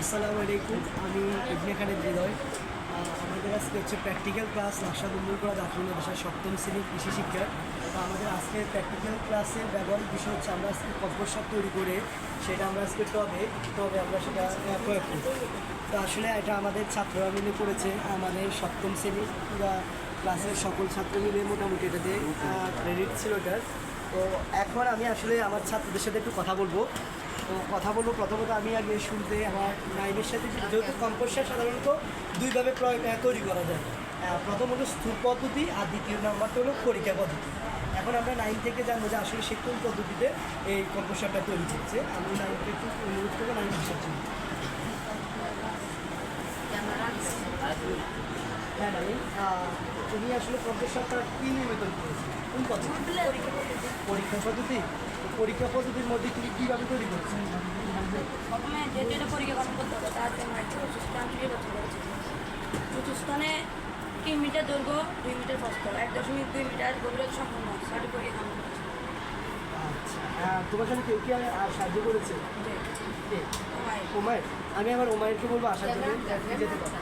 আসসালামু আলাইকুম। আমি ইবনে খালিদ হৃদয়। আমাদের আজকে হচ্ছে প্র্যাকটিক্যাল ক্লাস নকশা বন্ধুরপাড়া দাখিল মাদ্রাসার সপ্তম শ্রেণীর কৃষি শিক্ষা। তো আমাদের আজকে প্র্যাকটিক্যাল ক্লাসের ব্যবহারিক বিষয় হচ্ছে আমরা আজকে কম্পোস্ট সার তৈরি করে সেটা আমরা আজকে টবে আমরা সেটা প্রয়োগ করি। তো আসলে এটা আমাদের ছাত্ররা মিলে করেছে, আমাদের সপ্তম শ্রেণীর পুরা ক্লাসের সকল ছাত্র মিলে মোটামুটি এটাতে ক্রেডিট ছিল এটার। তো এখন আমি আসলে আমার ছাত্রদের সাথে একটু কথা বলবো। তো কথা বলবো প্রথমত আমি আগে শুনতে আমার নাইনের সাথে যেহেতু কম্পোস্ট সার সাধারণত দুইভাবে তৈরি করা যায়। প্রথম হলো স্থূল পদ্ধতি আর দ্বিতীয় নাম্বারটা হলো পরীক্ষা পদ্ধতি। এখন আমরা 9 থেকে জানবো যে আসলে সে কোন পদ্ধতিতে এই কম্পোস্ট সারটা তৈরি করছে। আমি 9কে একটু অনুরোধ করবো 9 আসার জন্য। হ্যাঁ নাইন, তুমি আসলে কম্পোস্ট সারটা কী নিয়মে তৈরি করেছো, কোন পদ্ধতি? পরীক্ষা পদ্ধতি। পরীক্ষা পদ্ধতির মধ্যে তুমি কীভাবে তৈরি করছো? প্রথমে যেহেতু এটা পরীক্ষা গঠন করতে হবে তার জন্য একটা স্থান নির্বাচন করেছি। উঁচু স্থানে 3 মিটার দৈর্ঘ্য 2 মিটার প্রস্থ 1.2 মিটার গভীরতা সম্পন্ন সারি পরীক্ষা করেছি। আচ্ছা, তোমার সাথে কেউ কি সাহায্য করেছে? ওমায়ের। আমি আবার ওমায়েরকে বলবো আসার জন্য, যেতে পারো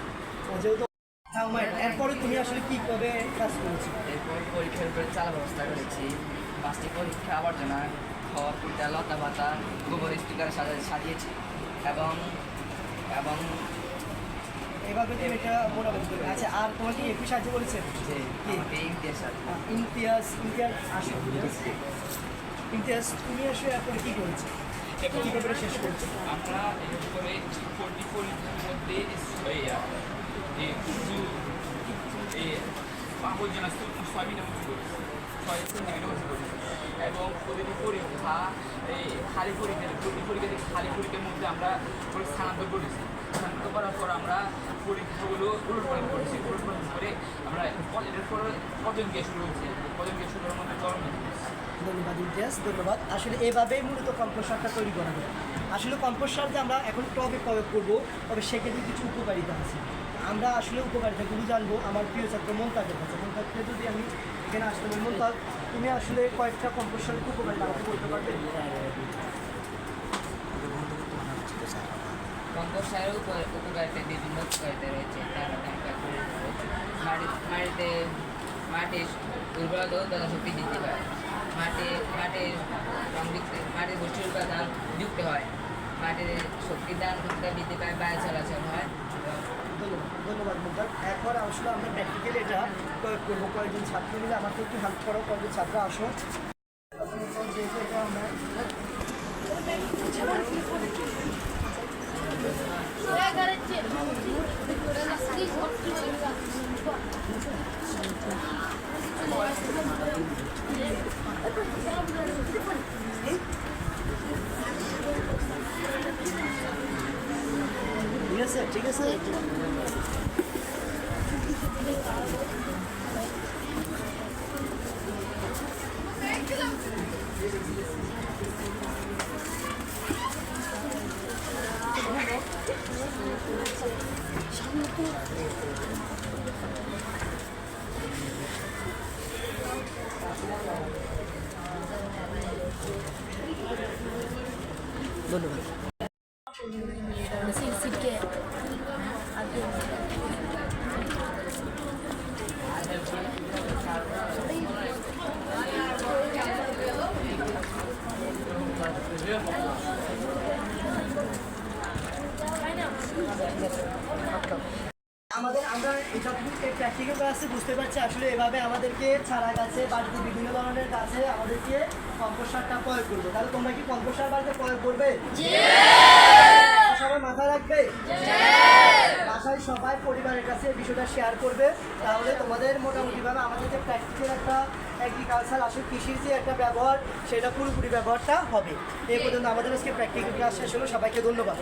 যেহেতু। হ্যাঁ ওমায়ের, এরপরে তুমি আসলে কী কবে কাজ করেছো? এরপর পরীক্ষার উপরে চালা ব্যবস্থা করেছি। 5টি পরীক্ষা আবর্জনা, খড়, কুটা, লতা পাতা, গোবর স্টিকার সাজিয়েছি এবং এবং এভাবে তুমি এটা মোটামুটি করবে। আচ্ছা, আর তোমার কি একটু সাহায্য করেছে? যে আমাকে ইতিহাস ইমতিয়াজ আসো। ইমতিয়াজ, তুমি আসলে এরপরে কী করেছো, কীভাবে শেষ করছো? আমরা এরপরে 40 পরীক্ষার মধ্যে আবর্জনা 6 মিটার উঁচু করেছি, 6 সেন্টিমিটার উঁচু করেছি এবং প্রতিটি পরীক্ষা প্রতি পরীক্ষাতে খালি পরীক্ষার মধ্যে আমরা স্থানান্তর করেছি। স্থানান্তর করার পর আমরা পরীক্ষাগুলো উলটপালন করেছি। উলটপালন করে আমরা এর পরে পচন গ্যাস শুরু হয়েছে। পচন গ্যাস শুরু হওয়ার মধ্যে গরম। ধন্যবাদ ইমতিয়াজ, ধন্যবাদ। আসলে এভাবেই মূলত কম্পোস্ট সারটা তৈরি করা যায়। আসলে কম্পোস্ট সার যে আমরা এখন টবে প্রয়োগ করবো, তবে সেক্ষেত্রে কিছু উপকারিতা আছে। আমরা আসলে উপকারিতাগুলো জানবো আমার প্রিয় ছাত্র মন্তাজের কাছে। মন্তাজকে যদি আমি এখানে আসতে পারি, মন্তাজ তুমি আসলে কয়েকটা কম্পোস্ট সারের উপকারিতা আমাকে বলতে পারবে? কম্পোস্ট সারের উপকারিতা বিভিন্ন উপকারিতা রয়েছে। তার মাটির উর্বরতা ও জনশক্তি বৃদ্ধি পায়। মাটির পুষ্টির উপাদান যুক্ত হয়। মাটির শক্তি দান ক্ষমতা বৃদ্ধি পায়, বায়ু চলাচল হয়। ধন্যবাদ মন্তাজ। এখন আসলে আমরা প্র্যাকটিক্যালি এটা প্রয়োগ করবো। কয়েকজন ছাত্র মিলে আমাকে একটু হেল্প করো, কয়েকজন ছাত্র আসো। যেহেতু এটা আমরা ঠিক আছে। ধন্যবাদ। আমরা যতটুকু প্র্যাকটিক্যাল ক্লাসে বুঝতে পারছি আসলে এভাবে আমাদেরকে চারা গাছে বাড়িতে বিভিন্ন ধরনের গাছে আমাদেরকে কম্পোস্ট সারটা প্রয়োগ করবো। তাহলে তোমরা কি কম্পোস্ট সার বাড়িতে প্রয়োগ করবে? সবাই মাথায় রাখবে। বাসায় সবাই পরিবারের কাছে এই বিষয়টা শেয়ার করবে, তাহলে তোমাদের মোটামুটিভাবে আমাদের যে প্র্যাকটিক্যাল একটা এগ্রিকালচার আসলে কৃষির যে একটা ব্যবহার, সেটা পুরোপুরি ব্যবহারটা হবে। এই পর্যন্ত আমাদের আজকে প্র্যাকটিক্যাল ক্লাস শেষ হলো। সবাইকে ধন্যবাদ।